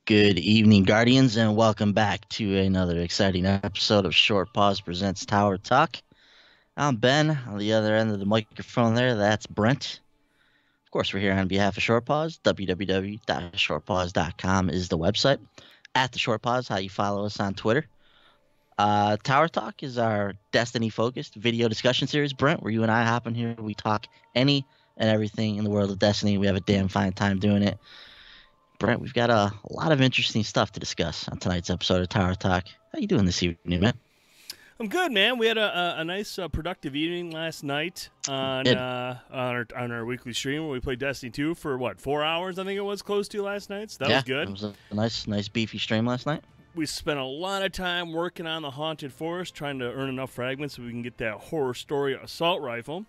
Good evening, Guardians, and welcome back to another exciting episode of Short Pause Presents Tower Talk. I'm Ben. On the other end of the microphone there, that's Brent. Of course, we're here on behalf of Short Pause. www.shortpause.com is the website. At the Short Pause, how you follow us on Twitter. Tower Talk is our Destiny-focused video discussion series, Brent, where you and I hop in here. We talk any and everything in the world of Destiny. We have a damn fine time doing it. Brent, we've got a lot of interesting stuff to discuss on tonight's episode of Tower Talk. How you doing this evening, man? I'm good, man. We had a nice, productive evening last night on our weekly stream where we played Destiny 2 for, 4 hours, I think it was, close to last night. So that was good. It was a nice beefy stream last night. We spent a lot of time working on the Haunted Forest, trying to earn enough fragments so we can get that horror story assault rifle.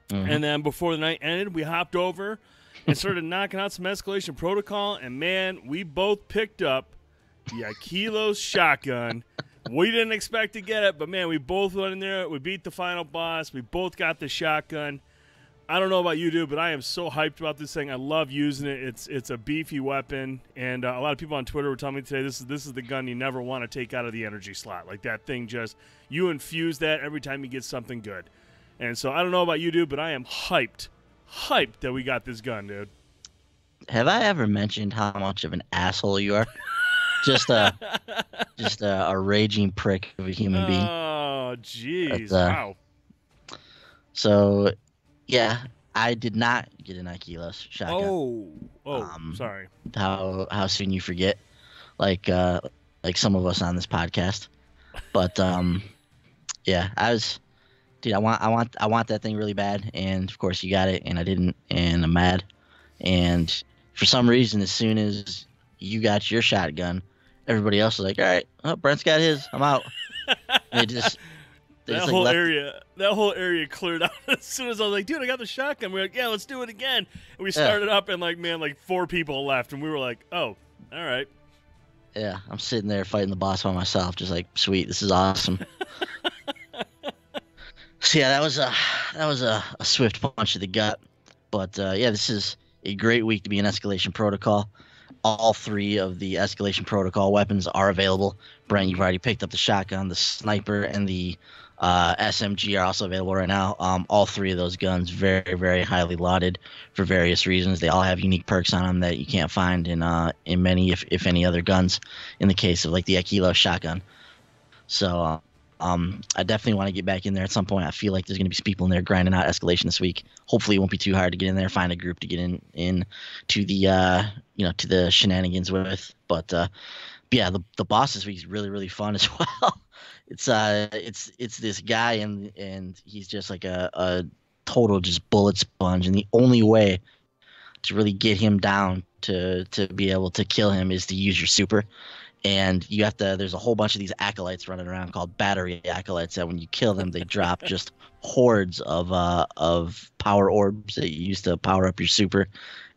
Mm-hmm. And then before the night ended, we hopped over and started knocking out some Escalation Protocol, and man, we both picked up the Akilo's shotgun. We didn't expect to get it, but man, we both went in there. We beat the final boss. We both got the shotgun. I don't know about you, dude, but I am so hyped about this thing. I love using it. It's a beefy weapon, and a lot of people on Twitter were telling me today this is the gun you never want to take out of the energy slot. Like that thing just, you infuse that every time you get something good. And so I don't know about you, dude, but I am hyped that we got this gun, dude. Have I ever mentioned how much of an asshole you are? just a raging prick of a human being. Oh, jeez. Wow. So, yeah, I did not get an Akilos shotgun. Sorry. How soon you forget, like some of us on this podcast. But yeah, dude, I want that thing really bad, and of course you got it, and I didn't, and I'm mad. And for some reason, as soon as you got your shotgun, everybody else was like, "All right, Brent's got his. I'm out." And that whole area cleared out as soon as I was like, "Dude, I got the shotgun." We were like, "Yeah, let's do it again." And we started up, and like 4 people left, and we were like, "Oh, all right." Yeah, I'm sitting there fighting the boss by myself, just like, sweet, this is awesome. So yeah, that was a swift punch to the gut. But yeah, this is a great week to be in Escalation Protocol. All 3 of the Escalation Protocol weapons are available. Brent, you've already picked up the shotgun, the sniper, and the SMG are also available right now. All 3 of those guns very, very highly lauded for various reasons. They all have unique perks on them that you can't find in many, if any, other guns. In the case of like the Akilo shotgun. So I definitely want to get back in there at some point. I feel like there's going to be some people in there grinding out Escalation this week. Hopefully it won't be too hard to get in there, find a group to get in to the to the shenanigans with. But yeah, the boss this week is really, really fun as well. It's this guy, and he's just like a total just bullet sponge, and the only way to really get him down to be able to kill him is to use your super. And you have to. There's a whole bunch of these acolytes running around called battery acolytes that when you kill them, they drop just hordes of power orbs that you use to power up your super.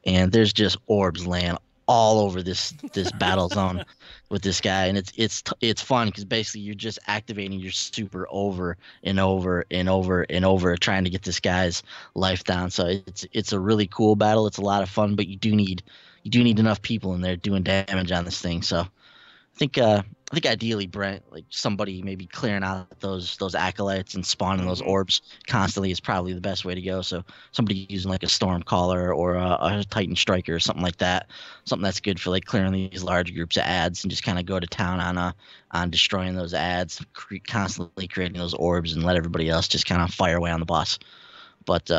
And there's just orbs laying all over this battle zone with this guy, and it's fun because basically you're just activating your super over and over and over and over, trying to get this guy's life down. So it's a really cool battle. It's a lot of fun, but you do need enough people in there doing damage on this thing. So I think ideally, Brent, like somebody maybe clearing out those acolytes and spawning those orbs constantly is probably the best way to go. So somebody using like a Stormcaller or a Titan Striker or something like that, something that's good for like clearing these large groups of ads and just kind of go to town on destroying those ads, constantly creating those orbs, and let everybody else just kind of fire away on the boss. But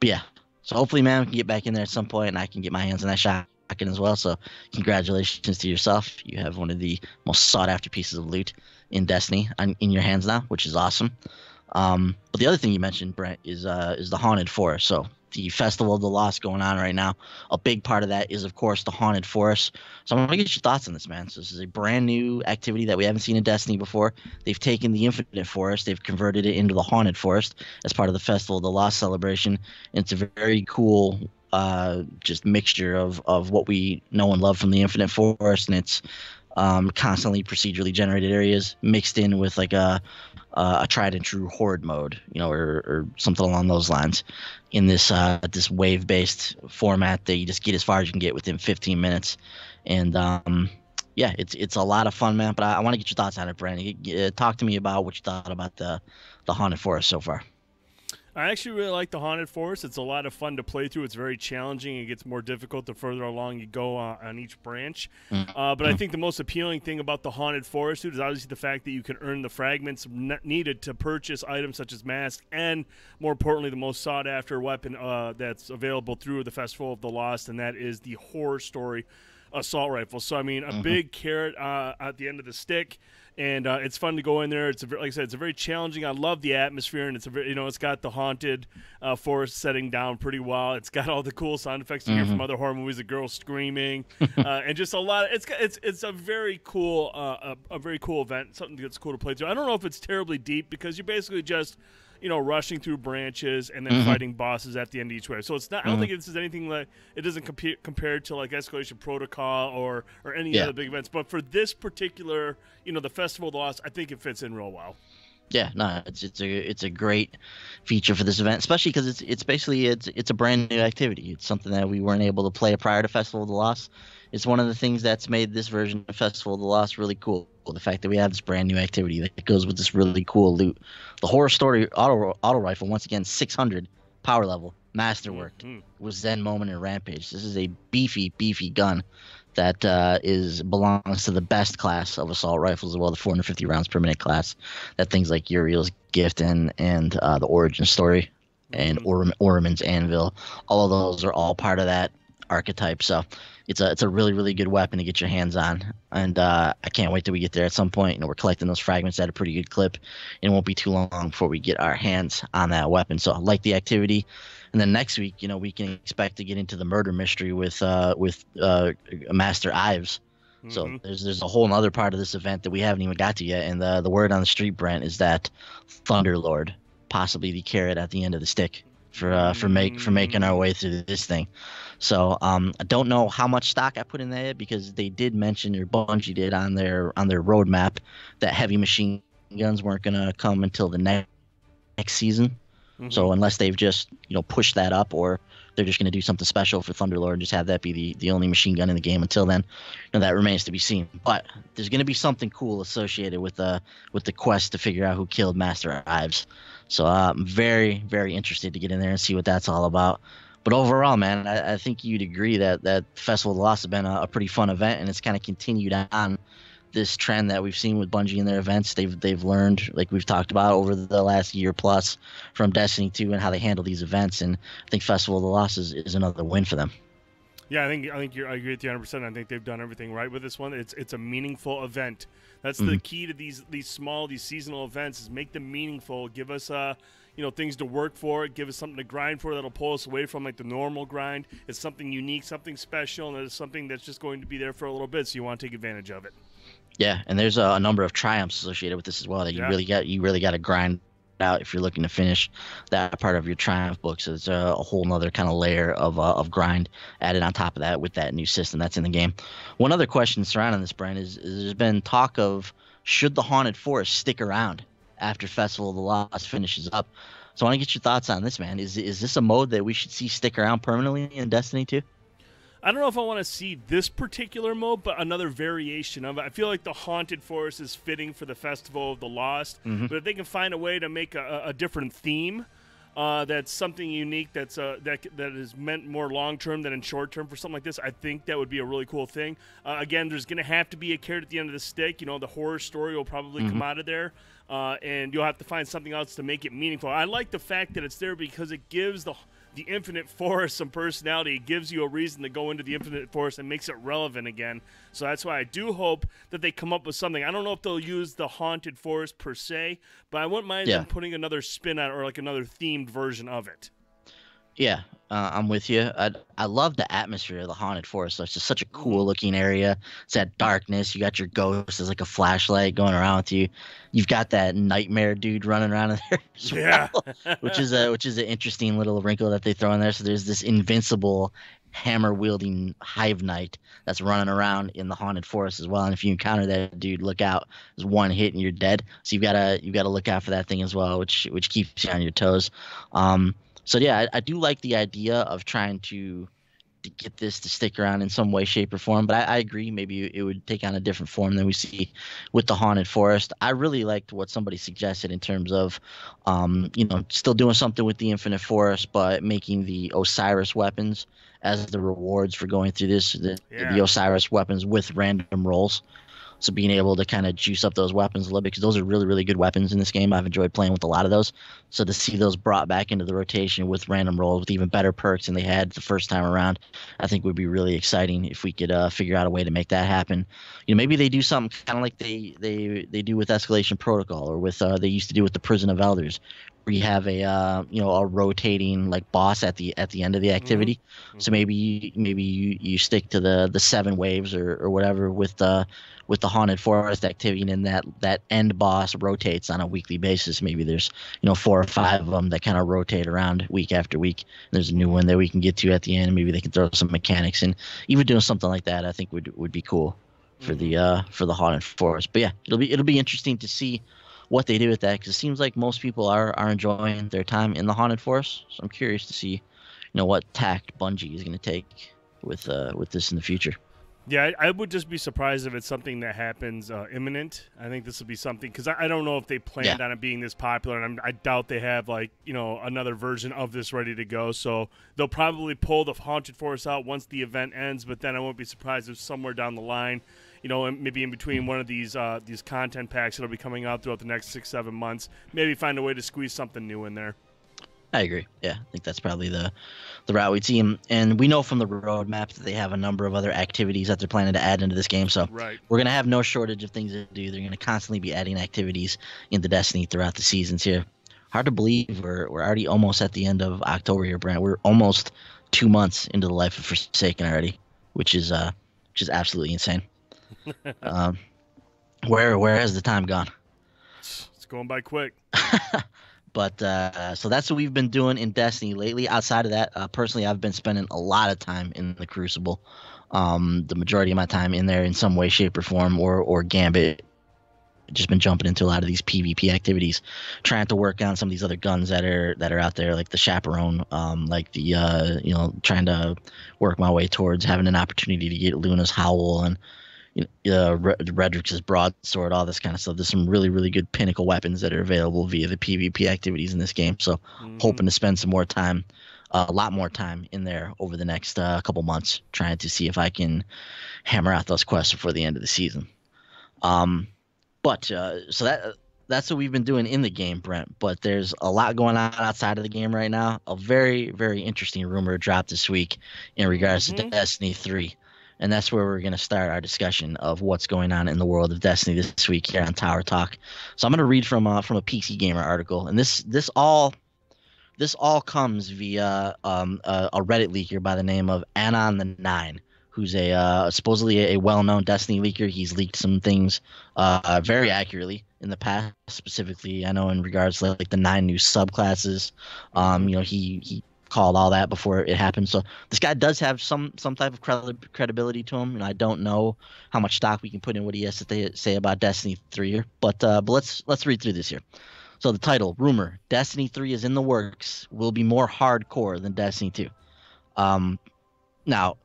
yeah, so hopefully, man, we can get back in there at some point, and I can get my hands on that shotgun as well. So congratulations to yourself. You have one of the most sought after pieces of loot in Destiny in your hands now, which is awesome. But the other thing you mentioned, Brent, is the Haunted Forest. So the Festival of the Lost going on right now. A big part of that is, of course, the Haunted Forest. So I want to get your thoughts on this, man. So this is a brand new activity that we haven't seen in Destiny before. They've taken the Infinite Forest, they've converted it into the Haunted Forest as part of the Festival of the Lost celebration. And it's a very cool just mixture of what we know and love from the Infinite Forest, and it's constantly procedurally generated areas mixed in with like a tried and true horde mode, or something along those lines, in this wave based format that you just get as far as you can get within 15 minutes. And yeah, it's a lot of fun, man. But I want to get your thoughts on it, Brent. Talk to me about what you thought about the haunted forest so far. I actually really like the Haunted Forest. It's a lot of fun to play through. It's very challenging. It gets more difficult the further along you go on each branch. But I Mm-hmm. think the most appealing thing about the Haunted Forest, dude, is obviously the fact that you can earn the fragments needed to purchase items such as masks and, more importantly, the most sought-after weapon that's available through the Festival of the Lost, and that is the horror story assault rifle. So, I mean, a Mm-hmm. big carrot at the end of the stick. And it's fun to go in there. Like I said, it's a very challenging. I love the atmosphere, and it's got the haunted forest setting down pretty well. It's got all the cool sound effects you hear Mm-hmm. from other horror movies, the girl screaming, and just a lot. It's a very cool a very cool event. Something that's cool to play through. I don't know if it's terribly deep because you're basically just rushing through branches and then Mm-hmm. fighting bosses at the end of each wave. So it's not. I don't think this is anything like it doesn't compared to like Escalation Protocol or any Yeah. other big events. But for this particular, the Festival of the Lost, I think it fits in real well. Yeah, no, it's a great feature for this event, especially because it's basically it's a brand new activity. It's something that we weren't able to play prior to Festival of the Lost. It's one of the things that's made this version of Festival of the Lost really cool. The fact that we have this brand new activity that goes with this really cool loot. The horror story auto rifle, once again, 600 power level, masterwork. Mhm. Was Zen Moment and Rampage. This is a beefy gun that belongs to the best class of assault rifles as well, the 450 rounds per minute class. That things like Uriel's Gift and the Origin Story and Orman's Anvil, all of those are all part of that archetype. So it's a really good weapon to get your hands on, and I can't wait till we get there at some point. We're collecting those fragments at a pretty good clip, and it won't be too long before we get our hands on that weapon. So I like the activity. And then next week, we can expect to get into the murder mystery with Master Ives. So Mhm. there's a whole other part of this event that we haven't even got to yet. And the word on the street, Brent, is that Thunderlord, possibly the carrot at the end of the stick for making our way through this thing. So I don't know how much stock I put in that because they did mention, or Bungie did on their roadmap, that heavy machine guns weren't gonna come until the next season. Mhm. So unless they've just pushed that up, or they're just going to do something special for Thunderlord and just have that be the only machine gun in the game until then, that remains to be seen. But there's going to be something cool associated with the quest to figure out who killed Master Ives. So I'm very interested to get in there and see what that's all about. But overall, man, I think you'd agree that Festival of the Lost has been a pretty fun event, and it's kind of continued on this trend that we've seen with Bungie in their events. They've learned, like we've talked about over the last year plus, from Destiny 2 and how they handle these events. And I think Festival of the Lost is another win for them. Yeah, I think I agree with you 100%. I think they've done everything right with this one. It's a meaningful event. That's the key to these seasonal events, is make them meaningful. Give us things to work for. Give us something to grind for that'll pull us away from like the normal grind. It's something unique, something special, and it's something that's just going to be there for a little bit. So you want to take advantage of it. Yeah, and there's a number of triumphs associated with this as well that you really got to grind out if you're looking to finish that part of your triumph book. So it's a whole nother kind of layer of grind added on top of that with that new system that's in the game. One other question surrounding this, Brent, is there's been talk of, should the Haunted Forest stick around after Festival of the Lost finishes up? So I want to get your thoughts on this, man. Is this a mode that we should see stick around permanently in Destiny 2? I don't know if I want to see this particular mode, but another variation of it. I feel like the Haunted Forest is fitting for the Festival of the Lost, but if they can find a way to make a different theme, that's something unique, that is meant more long term than in short term for something like this, I think that would be a really cool thing. Again, there's going to have to be a carrot at the end of the stick. The horror story will probably come out of there, and you'll have to find something else to make it meaningful. I like the fact that it's there because it gives the Infinite Forest some personality. It gives you a reason to go into the Infinite Forest and makes it relevant again. So that's why I do hope that they come up with something. I don't know if they'll use the Haunted Forest per se, but I wouldn't mind them putting another spin on it, or like another themed version of it. Yeah, I'm with you. I love the atmosphere of the Haunted Forest. So it's just such a cool looking area. It's that darkness. You got your ghost as like a flashlight going around with you. You've got that nightmare dude running around in there as well, which is an interesting little wrinkle that they throw in there. So there's this invincible hammer wielding hive knight that's running around in the Haunted Forest as well. And if you encounter that dude, look out! There's one hit and you're dead. So you've got to look out for that thing as well, which keeps you on your toes. So yeah, I do like the idea of trying to to get this to stick around in some way, shape, or form. But I agree, maybe it would take on a different form than we see with the Haunted Forest. I really liked what somebody suggested in terms of, still doing something with the Infinite Forest, but making the Osiris weapons as the rewards for going through this, the Osiris weapons with random rolls. So being able to kind of juice up those weapons a little bit, because those are really, really good weapons in this game. I've enjoyed playing with a lot of those. So to see those brought back into the rotation with random rolls with even better perks than they had the first time around, I think would be really exciting if we could figure out a way to make that happen. Maybe they do something kind of like they do with Escalation Protocol, or with they used to do with the Prison of Elders, where you have a rotating like boss at the end of the activity. Mm-hmm. So maybe you stick to the 7 waves or whatever with the Haunted Forest activity, and then that end boss rotates on a weekly basis. Maybe there's 4 or 5 of them that kind of rotate around week after week. There's a new one that we can get to at the end. Maybe they can throw some mechanics in. Even doing something like that, I think would be cool for the Haunted Forest. But yeah, it'll be interesting to see what they do with that, because it seems like most people are enjoying their time in the Haunted Forest. So I'm curious to see what tact Bungie is going to take with this in the future. Yeah, I would just be surprised if it's something that happens imminent. I think this will be something, because I don't know if they planned on it being this popular, and I doubt they have another version of this ready to go. So they'll probably pull the Haunted Forest out once the event ends, but then I won't be surprised if somewhere down the line, maybe in between one of these content packs that'll be coming out throughout the next 6-7 months, maybe find a way to squeeze something new in there. I agree. Yeah, I think that's probably the route we'd see. And we know from the roadmap that they have a number of other activities that they're planning to add into this game. So we're going to have no shortage of things to do. They're going to constantly be adding activities into Destiny throughout the seasons here. Hard to believe we're already almost at the end of October here, Brent. We're almost 2 months into the life of Forsaken already, which is absolutely insane. Where has the time gone? It's going by quick. But so that's what we've been doing in Destiny lately. Outside of that, personally, I've been spending a lot of time in the Crucible. The majority of my time in there in some way, shape, or form, or Gambit. Just been jumping into a lot of these PvP activities, trying to work on some of these other guns that are out there, like the Chaperone, trying to work my way towards having an opportunity to get Luna's Howl and Redrix's broadsword, all this kind of stuff. There's some really, really good pinnacle weapons that are available via the PvP activities in this game. So hoping to spend some more time, a lot more time in there over the next couple months, trying to see if I can hammer out those quests before the end of the season. So that's what we've been doing in the game, Brent. But there's a lot going on outside of the game right now. A very, very interesting rumor dropped this week in regards to Destiny 3. And that's where we're going to start our discussion of what's going on in the world of Destiny this week here on Tower Talk. So I'm going to read from a PC Gamer article, and this all comes via a Reddit leaker by the name of Anon the Nine, who's supposedly a well-known Destiny leaker. He's leaked some things very accurately in the past, specifically I know in regards to like the 9 new subclasses. He called all that before it happened. So this guy does have some type of credibility to him. I don't know how much stock we can put in what he has to say about Destiny 3 here, but let's read through this here. So the title, rumor, Destiny 3 is in the works, will be more hardcore than Destiny 2. Now,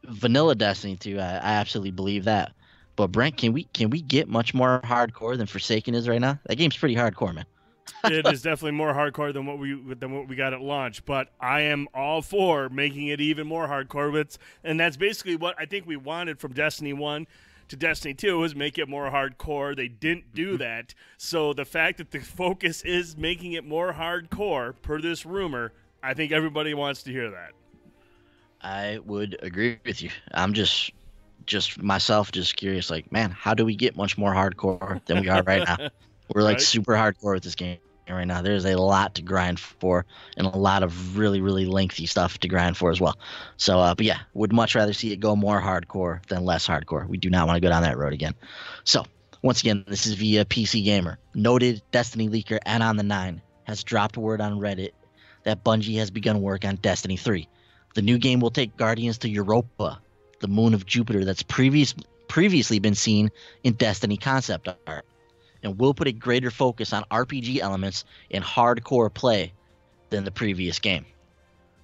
vanilla Destiny 2, I absolutely believe that. But Brent, can we get much more hardcore than Forsaken is right now? That game's pretty hardcore, man. It is definitely more hardcore than what we got at launch, but I am all for making it even more hardcore. And that's basically what I think we wanted from Destiny 1 to Destiny 2, was make it more hardcore. They didn't do that. So the fact that the focus is making it more hardcore, per this rumor, I think everybody wants to hear that. I would agree with you. I'm just myself just curious, like, man, how do we get much more hardcore than we are right now? We're like super hardcore with this game right now. There's a lot to grind for and a lot of really, really lengthy stuff to grind for as well. So, but yeah, would much rather see it go more hardcore than less hardcore. We do not want to go down that road again. So, once again, this is via PC Gamer. Noted Destiny leaker Anon the Nine has dropped word on Reddit that Bungie has begun work on Destiny 3. The new game will take Guardians to Europa, the moon of Jupiter that's previously been seen in Destiny concept art, and will put a greater focus on RPG elements and hardcore play than the previous game.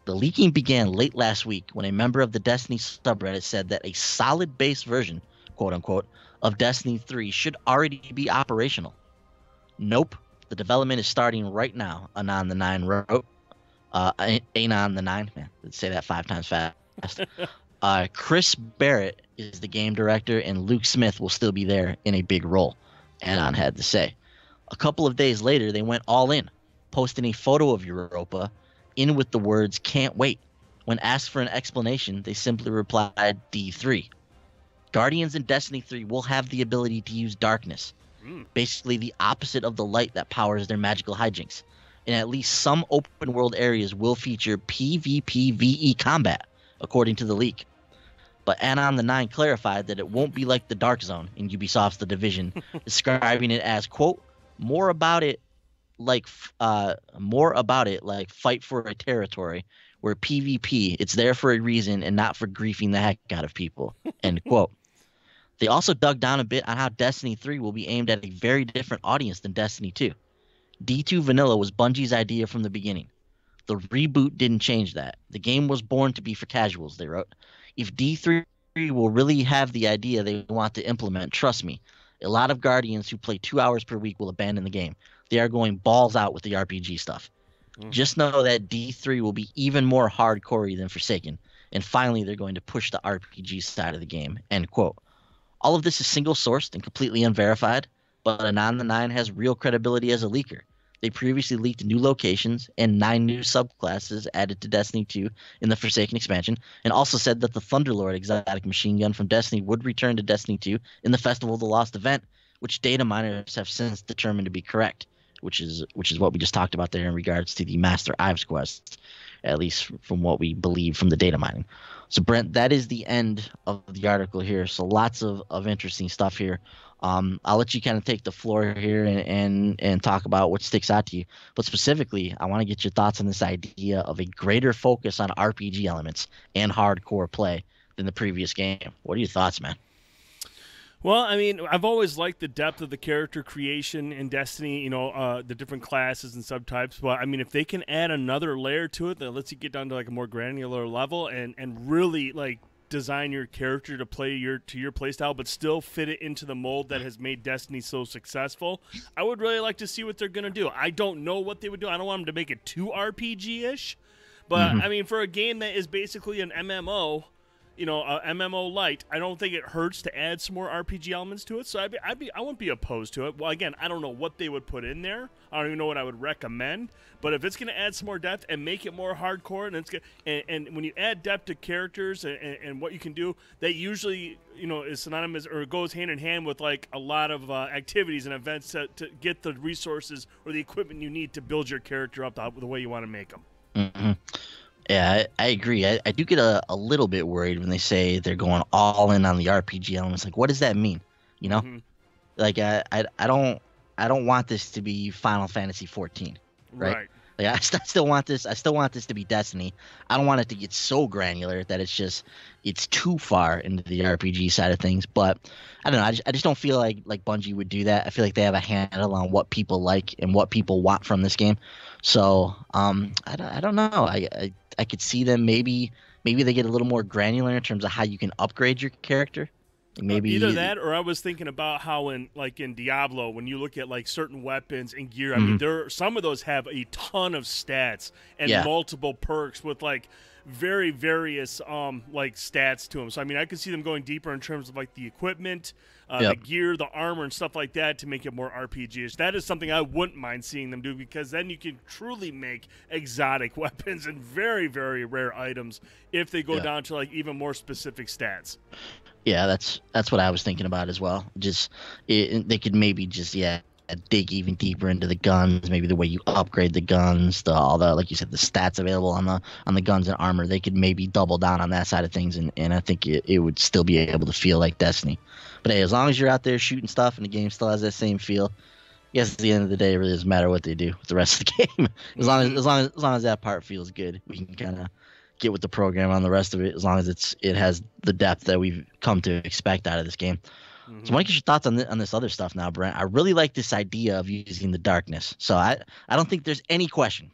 The leaking began late last week when a member of the Destiny subreddit said that a solid base version, quote unquote, of Destiny 3 should already be operational. Nope. The development is starting right now, Anon the Nine wrote. Anon the Nine, man, let's say that 5 times fast. Chris Barrett is the game director, and Luke Smith will still be there in a big role, Anon had to say. A couple of days later, they went all in, posting a photo of Europa in with the words, "Can't wait." When asked for an explanation, they simply replied, D3. Guardians in Destiny 3 will have the ability to use darkness, basically the opposite of the light that powers their magical hijinks. And at least some open world areas will feature PvPvE combat, according to the leak. But Anon the Nine clarified that it won't be like the Dark Zone in Ubisoft's The Division, describing it as, quote, more about it like fight for a territory, where PvP, it's there for a reason and not for griefing the heck out of people, end quote. They also dug down a bit on how Destiny 3 will be aimed at a very different audience than Destiny 2. D2 Vanilla was Bungie's idea from the beginning. The reboot didn't change that. The game was born to be for casuals, they wrote. If D3 will really have the idea they want to implement, trust me, a lot of Guardians who play 2 hours per week will abandon the game. They are going balls out with the RPG stuff. Just know that D3 will be even more hardcore than Forsaken. And finally, they're going to push the RPG side of the game, end quote. All of this is single-sourced and completely unverified, but Anon the Nine has real credibility as a leaker. They previously leaked new locations and 9 new subclasses added to Destiny 2 in the Forsaken expansion, and also said that the Thunderlord exotic machine gun from Destiny would return to Destiny 2 in the Festival of the Lost event, which data miners have since determined to be correct, which is what we just talked about there in regards to the Master Ives quest, at least from what we believe from the data mining. So, Brent, that is the end of the article here. So lots of interesting stuff here. I'll let you kind of take the floor here and talk about what sticks out to you. But specifically, I want to get your thoughts on this idea of a greater focus on RPG elements and hardcore play than the previous game. What are your thoughts, man? Well, I mean, I've always liked the depth of the character creation in Destiny, the different classes and subtypes. But, I mean, if they can add another layer to it that lets you get down to, like, a more granular level and really, like, design your character to play to your playstyle, but still fit it into the mold that has made Destiny so successful, I would really like to see what they're going to do. I don't know what they would do. I don't want them to make it too RPG-ish. But, I mean, for a game that is basically an MMO, a MMO light, I don't think it hurts to add some more RPG elements to it. So I wouldn't be opposed to it. Well, again, I don't know what they would put in there. I don't even know what I would recommend. But if it's going to add some more depth and make it more hardcore, and when you add depth to characters and what you can do, that usually is synonymous or goes hand in hand with like a lot of activities and events to get the resources or the equipment you need to build your character up the way you want to make them. Mm-hmm. Yeah, I agree. I do get a little bit worried when they say they're going all in on the RPG elements. Like, what does that mean? Like I don't want this to be Final Fantasy 14, right? Like I still want this. I still want this to be Destiny. I don't want it to get so granular that it's too far into the RPG side of things. But I don't know. I just don't feel like Bungie would do that. I feel like they have a handle on what people like and what people want from this game. So I don't know. I could see them maybe they get a little more granular in terms of how you can upgrade your character. Maybe either that, or I was thinking about how in Diablo, when you look at like certain weapons and gear, I mean, some of those have a ton of stats and multiple perks with like very various like stats to them. So I mean, I could see them going deeper in terms of like the equipment, the gear, the armor, and stuff like that to make it more RPG-ish. That is something I wouldn't mind seeing them do, because then you can truly make exotic weapons and very, very rare items if they go down to like even more specific stats. Yeah, that's what I was thinking about as well. They could maybe dig even deeper into the guns, maybe the way you upgrade the guns, all the, like you said, the stats available on the guns and armor. They could maybe double down on that side of things, and I think it would still be able to feel like Destiny. But hey, as long as you're out there shooting stuff and the game still has that same feel, I guess at the end of the day, it really doesn't matter what they do with the rest of the game. as long as that part feels good, we can kind of get with the program on the rest of it, as long as it has the depth that we've come to expect out of this game. So I want to get your thoughts on this other stuff now, Brent. I really like this idea of using the darkness. So I don't think there's any question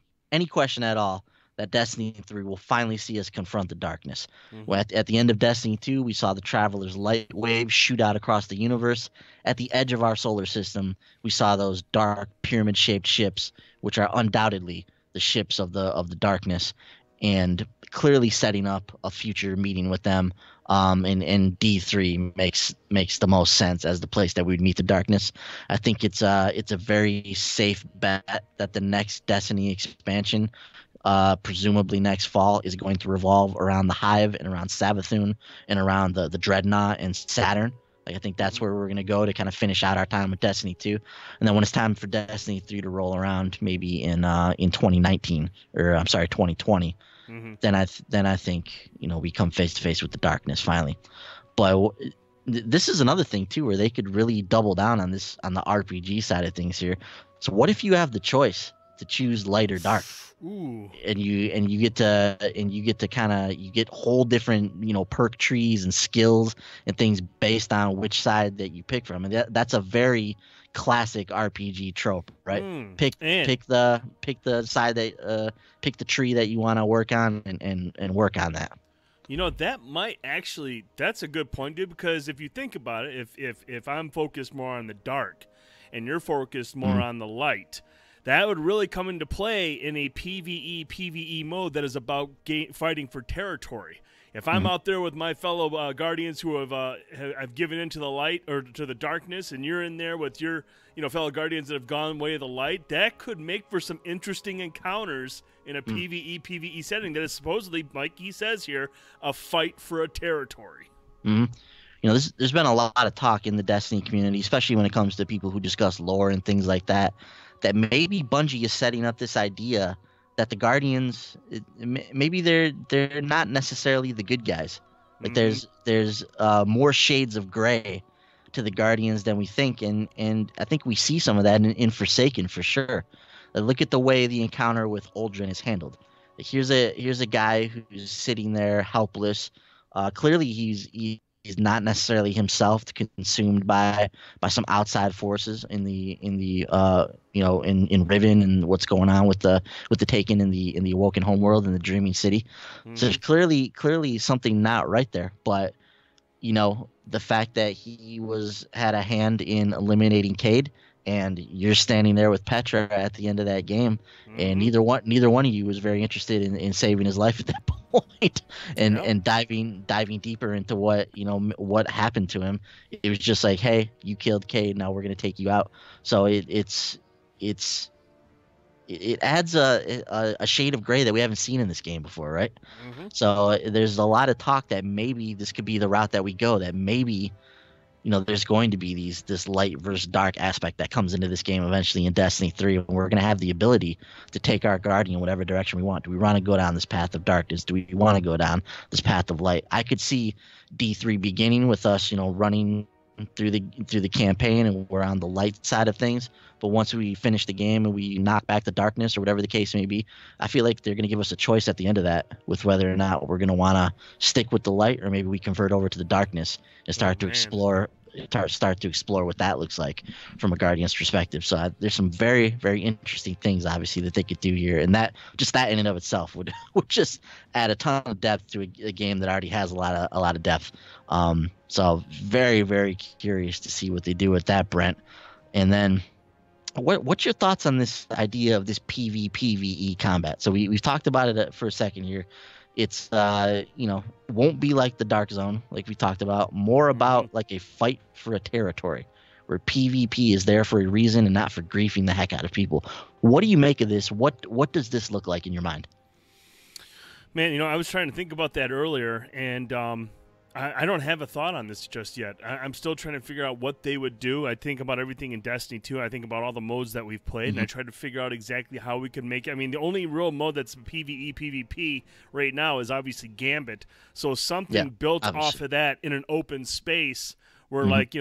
at all that Destiny 3 will finally see us confront the darkness. Mhm. Well, at the end of Destiny 2, we saw the Traveler's light wave shoot out across the universe. At the edge of our solar system, we saw those dark pyramid-shaped ships, which are undoubtedly the ships of the darkness, and clearly setting up a future meeting with them. And D3 makes the most sense as the place that we'd meet the darkness. I think it's a very safe bet that the next Destiny expansion, presumably next fall, is going to revolve around the Hive and around Savathun and around the Dreadnought and Saturn. Like, I think that's where we're going to go to kind of finish out our time with Destiny 2. And then when it's time for Destiny 3 to roll around, maybe in 2019, or I'm sorry, 2020, then I think, we come face to face with the darkness finally. But this is another thing too, where they could really double down on this, on the RPG side of things here. So what if you have the choice to choose light or dark? Ooh. And you get to kind of, you get whole different perk trees and skills and things based on which side that you pick from, and that's a very classic RPG trope, right? Pick the side that pick the tree that you want to work on, and work on that. That might actually, that's a good point, dude, because if you think about it, if I'm focused more on the dark and you're focused more on the light, that would really come into play in a PvE mode that is about fighting for territory. If I'm out there with my fellow Guardians who have given into the light or to the darkness, and you're in there with your fellow Guardians that have gone way of the light, that could make for some interesting encounters in a PvE setting that is supposedly, like he says here, a fight for a territory. There's been a lot of talk in the Destiny community, especially when it comes to people who discuss lore and things like that, that maybe Bungie is setting up this idea that the Guardians, maybe they're not necessarily the good guys. Like, there's more shades of gray to the Guardians than we think, and I think we see some of that in Forsaken for sure. Look at the way the encounter with Uldren is handled. Here's a guy who's sitting there helpless. Clearly he's not necessarily himself, consumed by some outside forces in Riven, and what's going on with the Taken in the Awoken homeworld and the Dreaming City. So there's clearly something not right there. But the fact that he had a hand in eliminating Cade, and you're standing there with Petra at the end of that game, and neither one of you was very interested in saving his life at that point, and diving deeper into what happened to him. It was just like, hey, you killed Cade, now we're gonna take you out. So it adds a shade of gray that we haven't seen in this game before, right? So there's a lot of talk that maybe this could be the route that we go, that maybe there's going to be this light versus dark aspect that comes into this game eventually in Destiny 3, and we're going to have the ability to take our Guardian whatever direction we want. Do we want to go down this path of darkness? Do we want to go down this path of light? I could see D3 beginning with us, running through the campaign, and we're on the light side of things. But once we finish the game and we knock back the darkness, or whatever the case may be, I feel like they're going to give us a choice at the end of that with whether or not we're going to want to stick with the light, or maybe we convert over to the darkness and start to explore what that looks like from a Guardian's perspective. So there's some very, very interesting things, obviously, that they could do here, and that in and of itself would just add a ton of depth to a game that already has a lot of depth. So very, very curious to see what they do with that, Brent. And then, what's your thoughts on this idea of this PvE combat? So we've talked about it for a second here. It's won't be like the Dark Zone, like we talked about, more about like a fight for a territory, where PvP is there for a reason and not for griefing the heck out of people. What do you make of this? What does this look like in your mind? Man, I was trying to think about that earlier, and I don't have a thought on this just yet. I'm still trying to figure out what they would do. I think about everything in Destiny 2. I think about all the modes that we've played, and I try to figure out exactly how we can make it. I mean, the only real mode that's PvE, PvP right now is obviously Gambit. So something built off of that in an open space where, like,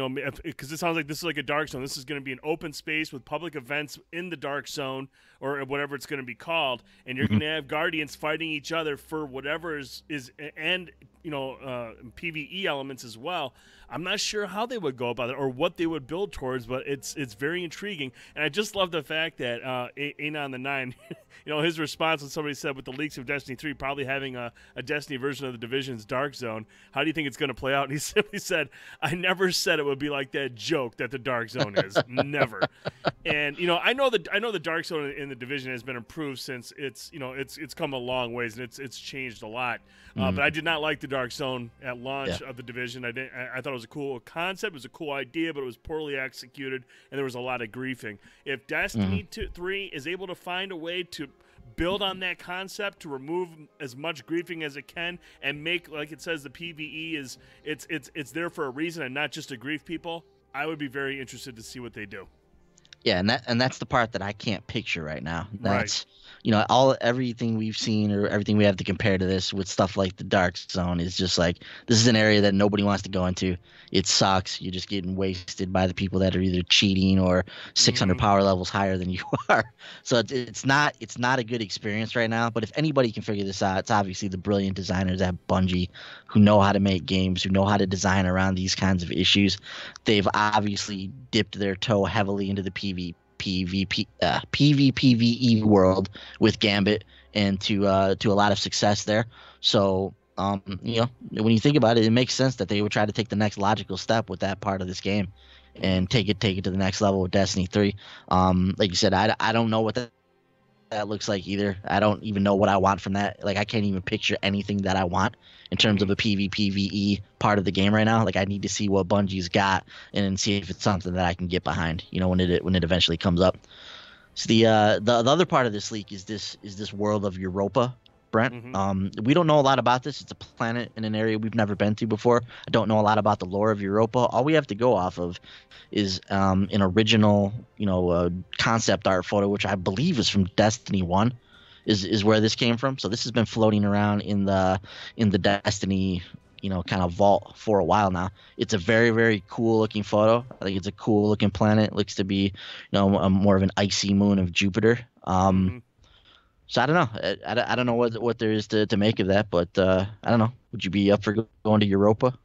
because it sounds like this is like a Dark Zone. This is going to be an open space with public events in the Dark Zone, or whatever it's going to be called, and you're going to have Guardians fighting each other for whatever is and PvE elements as well. I'm not sure how they would go about it or what they would build towards, but it's very intriguing. And I just love the fact that Anon the Nine his response when somebody said with the leaks of Destiny 3 probably having a Destiny version of the Division's Dark Zone, how do you think it's going to play out? And he simply said, I never said it would be like that joke that the Dark Zone is. Never. And, I know the Dark Zone in the Division has been improved since it's come a long ways, and it's changed a lot. But I did not like the Dark Zone at launch of the Division. I thought it was a cool concept, it was a cool idea, but it was poorly executed, and there was a lot of griefing. If Destiny 3 is able to find a way to build on that concept, to remove as much griefing as it can, and make, like it says, the PvE is it's there for a reason and not just to grief people, I would be very interested to see what they do. Yeah, and that's the part that I can't picture right now. That's Right. Everything we've seen or everything we have to compare to this with stuff like the Dark Zone is just like, this is an area that nobody wants to go into. It sucks. You're just getting wasted by the people that are either cheating or 600 power levels higher than you are. So it's not a good experience right now. But if anybody can figure this out, it's obviously the brilliant designers at Bungie who know how to make games, who know how to design around these kinds of issues. They've obviously dipped their toe heavily into the PvPvE world with Gambit, and to a lot of success there. So when you think about it, it makes sense that they would try to take the next logical step with that part of this game and take it to the next level with Destiny 3. Like you said, I don't know what that looks like either. I don't even know what I want from that. Like, I can't even picture anything that I want in terms of a PvPvE part of the game right now. Like, I need to see what Bungie's got and see if it's something that I can get behind, when it eventually comes up. So the other part of this leak is this world of Europa, Brent. We don't know a lot about this. It's a planet in an area we've never been to before. I don't know a lot about the lore of Europa. All we have to go off of is an original, concept art photo, which I believe is from Destiny 1, is where this came from. So this has been floating around in the Destiny, kind of vault for a while now. It's a very, very cool looking photo. I think it's a cool looking planet. It looks to be, more of an icy moon of Jupiter. So I don't know. I don't know what there is to make of that, but I don't know. Would you be up for going to Europa?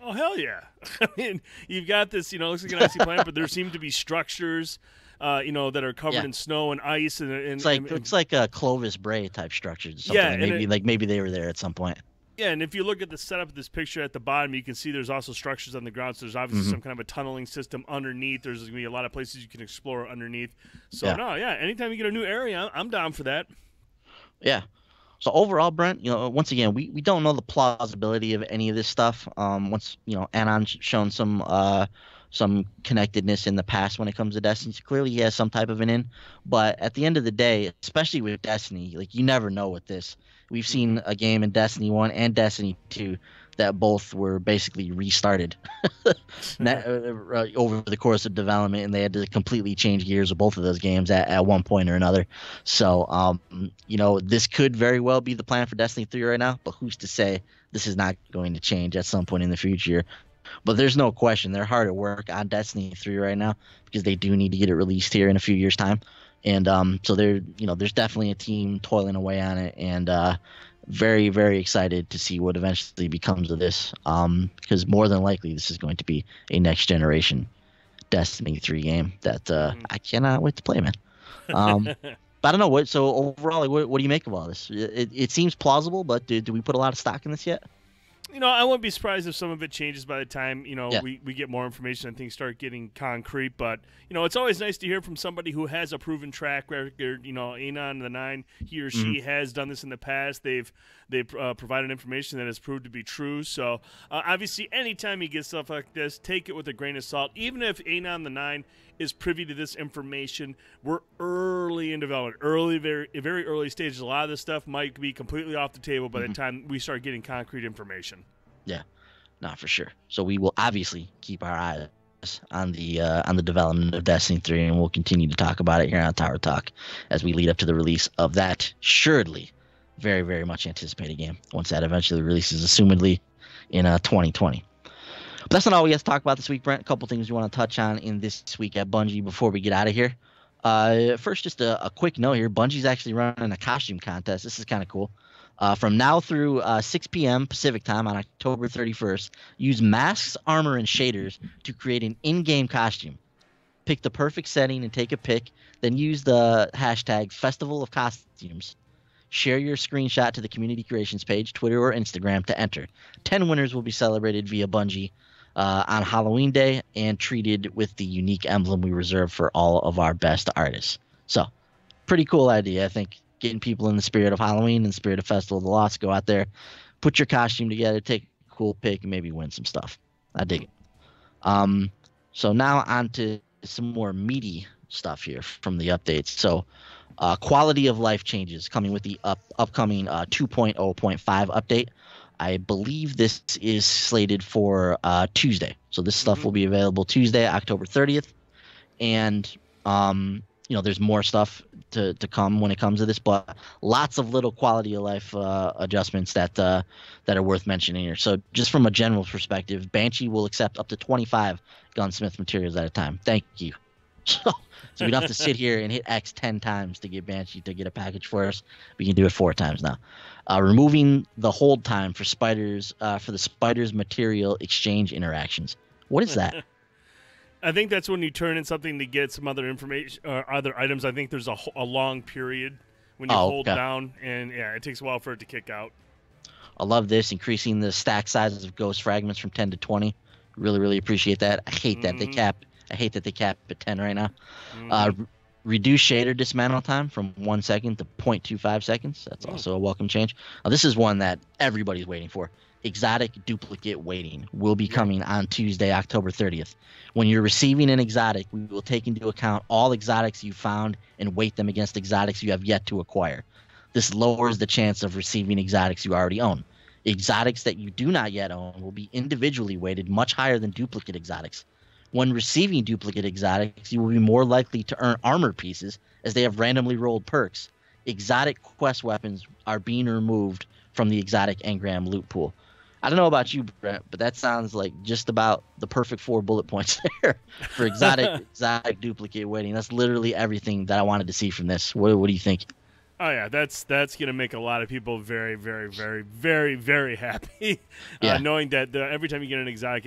Oh, hell yeah. I mean, you've got this, looks like an icy planet, but there seem to be structures, that are covered in snow and ice. And it's like a Clovis Bray type structure. Maybe they were there at some point. Yeah, and if you look at the setup of this picture at the bottom, you can see there's also structures on the ground. So there's obviously some kind of a tunneling system underneath. There's going to be a lot of places you can explore underneath. So, anytime you get a new area, I'm down for that. Yeah. So overall, Brent, once again, we don't know the plausibility of any of this stuff. Once, Anon's shown some connectedness in the past when it comes to Destiny. So clearly he has some type of an in. But at the end of the day, especially with Destiny, like, you never know with this. We've seen a game in Destiny 1 and Destiny 2 that both were basically restarted over the course of development, and they had to completely change gears of both of those games at one point or another. So, this could very well be the plan for Destiny 3 right now, but who's to say this is not going to change at some point in the future? But there's no question they're hard at work on Destiny 3 right now because they do need to get it released here in a few years' time. And so there's definitely a team toiling away on it, and very, very excited to see what eventually becomes of this, because more than likely this is going to be a next generation Destiny 3 game that I cannot wait to play, man. But I don't know so overall, what do you make of all this? It seems plausible, but do we put a lot of stock in this yet? I wouldn't be surprised if some of it changes by the time, we get more information and things start getting concrete. But, it's always nice to hear from somebody who has a proven track record. Anon the 9, he or she has done this in the past. They've provided information that has proved to be true. So, obviously, anytime you get stuff like this, take it with a grain of salt. Even if Anon the 9 is privy to this information, we're early in development, very, very early stages. A lot of this stuff might be completely off the table by the time we start getting concrete information. Yeah, not for sure. So we will obviously keep our eyes on the development of Destiny 3, and we'll continue to talk about it here on Tower Talk as we lead up to the release of that assuredly very, very much anticipated game once that eventually releases, assumedly in 2020. But that's not all we have to talk about this week, Brent. A couple things we want to touch on in this week at Bungie before we get out of here. First, just a quick note here. Bungie's actually running a costume contest. This is kind of cool. From now through 6 p.m. Pacific time on October 31st, use masks, armor, and shaders to create an in-game costume. Pick the perfect setting and take a pic. Then use the hashtag Festival of Costumes. Share your screenshot to the community creations page, Twitter or Instagram, to enter. 10 winners will be celebrated via Bungie on Halloween Day and treated with the unique emblem we reserve for all of our best artists. So, pretty cool idea, I think. Getting people in the spirit of Halloween and the spirit of Festival of the Lost. Go out there, put your costume together, take a cool pic, and maybe win some stuff. I dig it. So now on to some more meaty stuff here from the updates. So quality of life changes coming with the upcoming 2.0.5 update. I believe this is slated for Tuesday. So this stuff will be available Tuesday, October 30th. And there's more stuff to come when it comes to this, but lots of little quality of life adjustments that are worth mentioning here. So just from a general perspective, Banshee will accept up to 25 gunsmith materials at a time. Thank you. So we don't have to sit here and hit X 10 times to get Banshee to get a package for us. We can do it 4 times now. Removing the hold time for the spiders material exchange interactions. What is that? I think that's when you turn in something to get some other information or other items. I think there's a long period when you hold down, and it takes a while for it to kick out. I love this, increasing the stack sizes of ghost fragments from 10 to 20. Really, really appreciate that. I hate that they cap. I hate that they cap at 10 right now. Reduce shader dismantle time from 1 second to 0.25 seconds. That's also a welcome change. This is one that everybody's waiting for. Exotic duplicate waiting will be coming on Tuesday, October 30th. When you're receiving an exotic, we will take into account all exotics you found and weight them against exotics you have yet to acquire. This lowers the chance of receiving exotics you already own. Exotics that you do not yet own will be individually weighted much higher than duplicate exotics. When receiving duplicate exotics, you will be more likely to earn armor pieces as they have randomly rolled perks. Exotic quest weapons are being removed from the exotic engram loot pool. I don't know about you, Brent, but that sounds like just about the perfect 4 bullet points there for exotic duplicate weighting. That's literally everything that I wanted to see from this. What do you think? Oh yeah, that's going to make a lot of people very, very, very, very, very happy. Knowing that every time you get an exotic,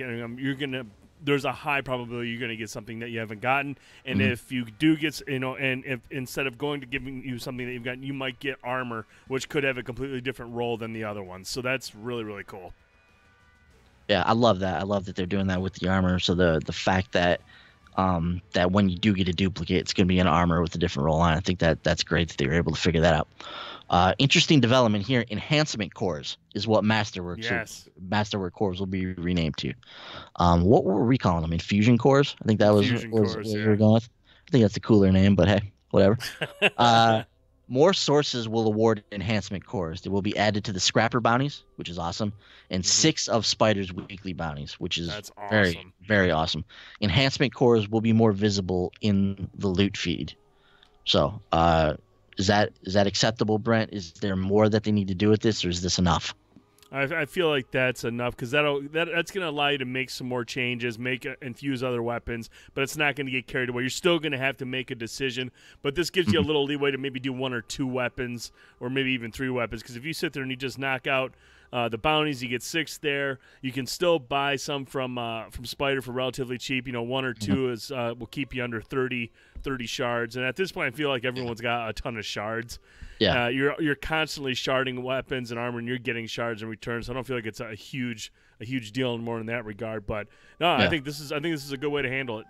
there's a high probability you're going to get something that you haven't gotten. And if you do get, and if instead of going to giving you something that you've gotten, you might get armor, which could have a completely different role than the other ones. So that's really, really cool. Yeah, I love that. I love that they're doing that with the armor. So the fact that that when you do get a duplicate, it's going to be an armor with a different role on it. I think that's great that they were able to figure that out. Interesting development here. Enhancement cores is what Masterwork cores will be renamed to. What were we calling them? Infusion cores? I think that was what we were going with. I think that's a cooler name, but hey, whatever. More sources will award enhancement cores. They will be added to the Scrapper bounties, which is awesome, and 6 of Spider's weekly bounties, which is awesome. Very, very awesome. Enhancement cores will be more visible in the loot feed. So, is that acceptable, Brent? Is there more that they need to do with this, or is this enough? I feel like that's enough because that's going to allow you to make some more changes, infuse other weapons, but it's not going to get carried away. You're still going to have to make a decision, but this gives you a little leeway to maybe do 1 or 2 weapons or maybe even 3 weapons because if you sit there and you just knock out the bounties, you get 6 there. You can still buy some from Spider for relatively cheap. 1 or 2 is will keep you under 30 shards, and at this point I feel like everyone's got a ton of shards. Yeah, you're constantly sharding weapons and armor, and you're getting shards in return. So I don't feel like it's a huge deal more in that regard. But no, I think this is a good way to handle it.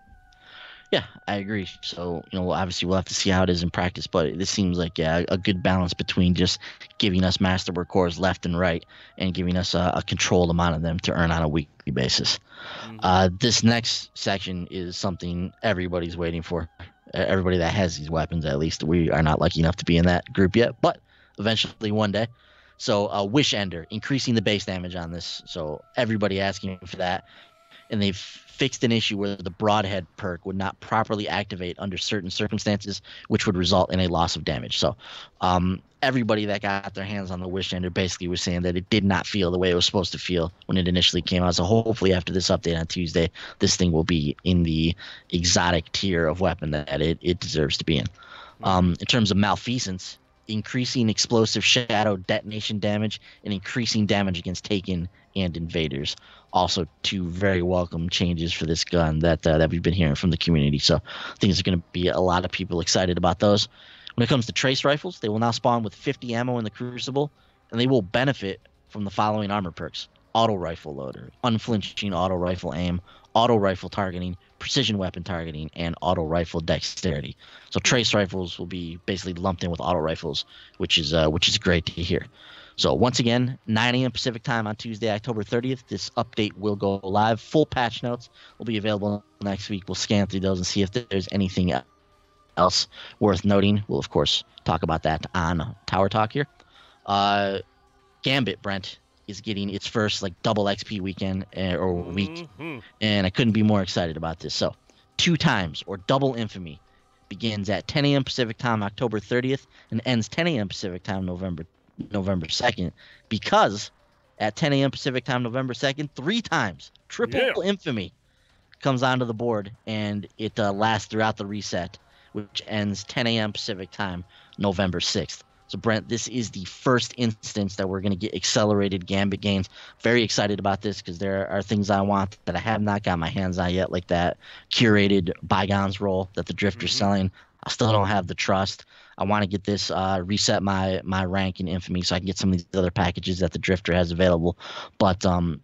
Yeah, I agree. So obviously we'll have to see how it is in practice, but this seems like a good balance between just giving us Masterwork cores left and right, and giving us a controlled amount of them to earn on a weekly basis. This next section is something everybody's waiting for. Everybody that has these weapons, at least. We are not lucky enough to be in that group yet, but eventually one day. So Wish Ender, increasing the base damage on this. So everybody asking for that. And they've fixed an issue where the Broadhead perk would not properly activate under certain circumstances, which would result in a loss of damage. So everybody that got their hands on the Wish Ender basically was saying that it did not feel the way it was supposed to feel when it initially came out. So hopefully after this update on Tuesday, this thing will be in the exotic tier of weapon that it deserves to be in. In terms of malfeasance, increasing explosive shadow detonation damage, and increasing damage against Taken and invaders. Also, two very welcome changes for this gun that we've been hearing from the community. So I think there's going to be a lot of people excited about those. When it comes to trace rifles, they will now spawn with 50 ammo in the Crucible, and they will benefit from the following armor perks: auto rifle loader, unflinching auto rifle aim, auto rifle targeting, precision weapon targeting, and auto rifle dexterity. So trace rifles will be basically lumped in with auto rifles, which is great to hear. So once again, 9 a.m. Pacific time on Tuesday, October 30th, this update will go live. Full patch notes will be available next week. We'll scan through those and see if there's anything else worth noting. We'll, of course, talk about that on Tower Talk here. Gambit, Brent, is getting its first double XP weekend or week, and I couldn't be more excited about this. So 2 times or double infamy begins at 10 a.m. Pacific time, October 30th, and ends 10 a.m. Pacific time, November 2nd, because at 10 a.m. Pacific time, November 2nd, 3 times triple infamy comes onto the board, and it lasts throughout the reset, which ends 10 a.m. Pacific time, November 6th. So, Brent, this is the first instance that we're going to get accelerated Gambit gains. Very excited about this because there are things I want that I have not got my hands on yet, like that curated Bygones roll that the Drifter's selling. I still don't have the trust. I want to get this, reset my rank in Infamy so I can get some of these other packages that the Drifter has available. But,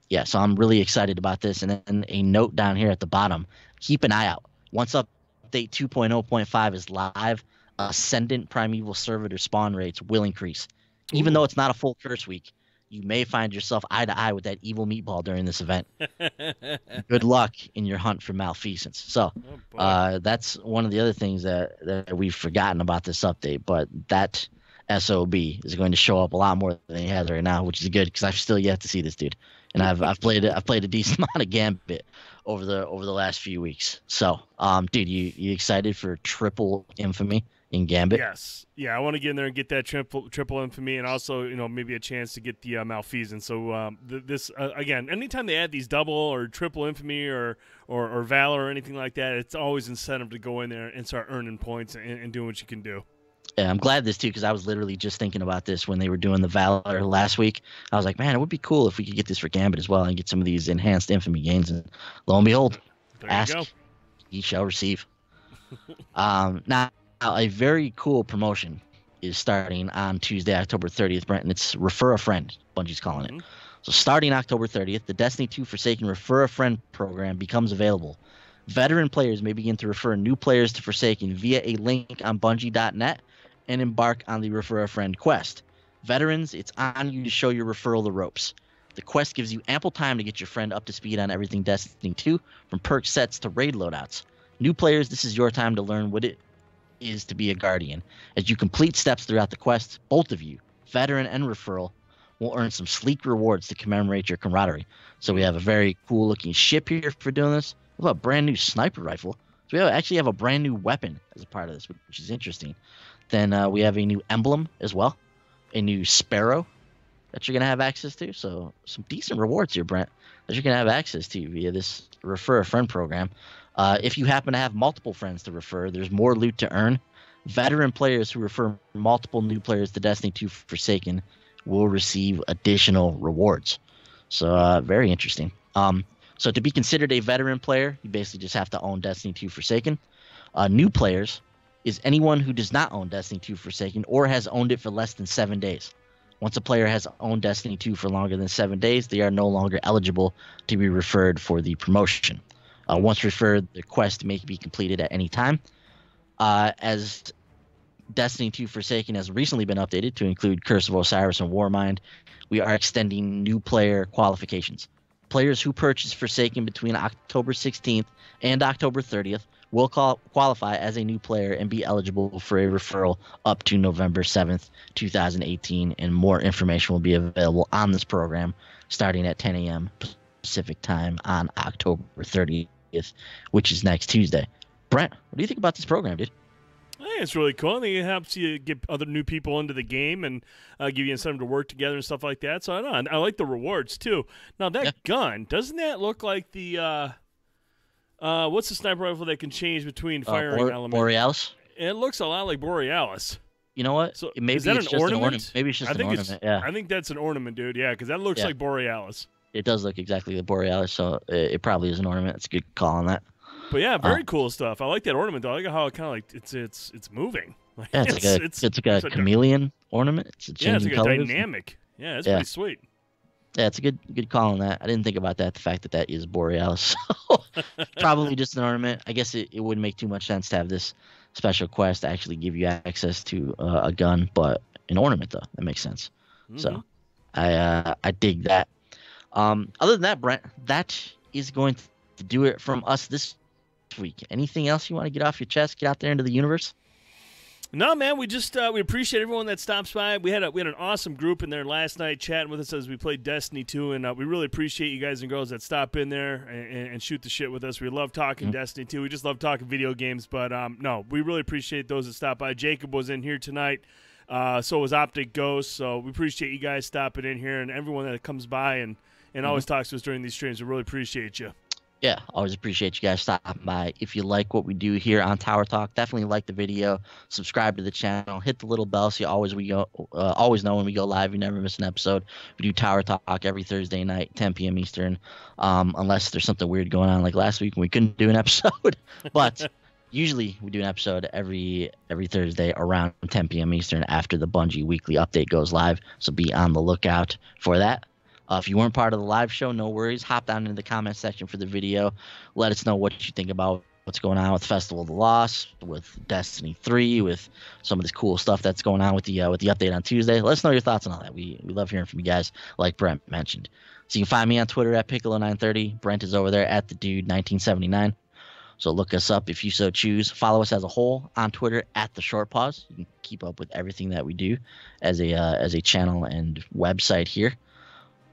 yeah, so I'm really excited about this. And then a note down here at the bottom, keep an eye out. Once update 2.0.5 is live, Ascendant Primeval Servitor spawn rates will increase. Even though it's not a full curse week, you may find yourself eye to eye with that evil meatball during this event. Good luck in your hunt for malfeasance. So that's one of the other things that we've forgotten about this update, but that SOB is going to show up a lot more than he has right now, which is good because I've still yet to see this dude. And I've played a decent amount of Gambit over the last few weeks. So, dude, you excited for triple infamy in Gambit? Yes. Yeah, I want to get in there and get that triple infamy, and also, maybe a chance to get the malfeasance. So this again, anytime they add these double or triple infamy or valor or anything like that, it's always incentive to go in there and start earning points and doing what you can do. Yeah, I'm glad this too, because I was literally just thinking about this when they were doing the Valor last week. I was like, man, it would be cool if we could get this for Gambit as well and get some of these enhanced infamy gains. And lo and behold, ask, ye shall receive. Now, a very cool promotion is starting on Tuesday, October 30th, Brent, and it's Refer a Friend, Bungie's calling it. So starting October 30th, the Destiny 2 Forsaken Refer a Friend program becomes available. Veteran players may begin to refer new players to Forsaken via a link on Bungie.net and embark on the Refer a Friend quest. Veterans, it's on you to show your referral the ropes. The quest gives you ample time to get your friend up to speed on everything Destiny 2, from perk sets to raid loadouts. New players, this is your time to learn what it is to be a Guardian. As you complete steps throughout the quest, both of you, veteran and referral, will earn some sleek rewards to commemorate your camaraderie. So we have a very cool looking ship here for doing this. We have a brand new sniper rifle. So we actually have a brand new weapon as a part of this, which is interesting. Then we have a new emblem as well, a new sparrow that you're going to have access to. So some decent rewards here, Brent, that you're going to have access to via this Refer a Friend program. If you happen to have multiple friends to refer, there's more loot to earn. Veteran players who refer multiple new players to Destiny 2 Forsaken will receive additional rewards. So very interesting. So to be considered a veteran player, you basically just have to own Destiny 2 Forsaken. New players is anyone who does not own Destiny 2 Forsaken or has owned it for less than 7 days. Once a player has owned Destiny 2 for longer than 7 days, they are no longer eligible to be referred for the promotion. Once referred, the quest may be completed at any time. As Destiny 2 Forsaken has recently been updated to include Curse of Osiris and Warmind, we are extending new player qualifications. Players who purchase Forsaken between October 16th and October 30th will qualify as a new player and be eligible for a referral up to November 7th, 2018, and more information will be available on this program starting at 10 a.m. Pacific time on October 30th, which is next Tuesday. Brent, what do you think about this program, dude? I think it's really cool. I think it helps you get other new people into the game and give you incentive to work together and stuff like that. So I like the rewards too. Now that gun, doesn't that look like the what's the sniper rifle that can change between firing elements? Borealis? It looks a lot like Borealis. You know what? So Maybe is that it's an just ornament? an ornament. Maybe it's just an ornament. Yeah. I think that's an ornament, dude. Yeah, because that looks Yeah. like Borealis. It does look exactly like Borealis, so it probably is an ornament. It's a good call on that. But yeah, very cool stuff. I like that ornament though. I like how it kind of like it's moving. Like, Yeah, it's like a chameleon ornament. It's changing it's like colors. a dynamic. Yeah, it's Yeah. pretty sweet. Yeah, it's a good call on that. I didn't think about that. The fact that is Borealis, so probably just an ornament. I guess it wouldn't make too much sense to have this special quest to actually give you access to a gun, but an ornament though that makes sense. Mm-hmm. So I dig that. Other than that, Brent, that is going to do it from us this week. Anything else you want to get off your chest? Get out there into the universe. No, man. We just we appreciate everyone that stops by. We had an awesome group in there last night chatting with us as we played Destiny 2, and we really appreciate you guys and girls that stop in there and shoot the shit with us. We love talking Destiny 2. We just love talking video games, but no, we really appreciate those that stop by. Jacob was in here tonight. So was Optic Ghost. So we appreciate you guys stopping in here and everyone that comes by and always talks to us during these streams. We really appreciate you. Yeah, always appreciate you guys stopping by. If you like what we do here on Tower Talk, definitely like the video, subscribe to the channel, hit the little bell so you always know when we go live. You never miss an episode. We do Tower Talk every Thursday night, 10 p.m. Eastern, unless there's something weird going on like last week when we couldn't do an episode. But usually we do an episode every Thursday around 10 p.m. Eastern after the Bungie weekly update goes live. So be on the lookout for that. If you weren't part of the live show, no worries. Hop down into the comment section for the video. Let us know what you think about what's going on with Festival of the Lost, with Destiny 3, with some of this cool stuff that's going on with the update on Tuesday. Let us know your thoughts on all that. We love hearing from you guys, like Brent mentioned. So you can find me on Twitter at Piccolo930. Brent is over there at TheDude1979. So look us up if you so choose. Follow us as a whole on Twitter at The Short Pause. You can keep up with everything that we do as a channel and website here.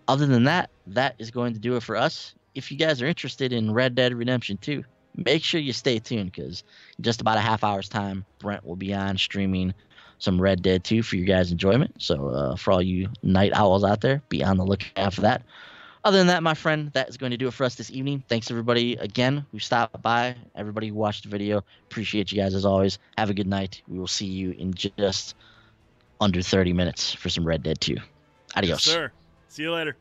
Other than that, that is going to do it for us. If you guys are interested in Red Dead Redemption 2, make sure you stay tuned because in just about a half hour's time, Brent will be on streaming some Red Dead 2 for your guys' enjoyment. So for all you night owls out there, be on the lookout for that. Other than that, my friend, that is going to do it for us this evening. Thanks, everybody, again, who stopped by, everybody who watched the video. Appreciate you guys as always. Have a good night. We will see you in just under 30 minutes for some Red Dead 2. Adios. Yes, sir. See you later.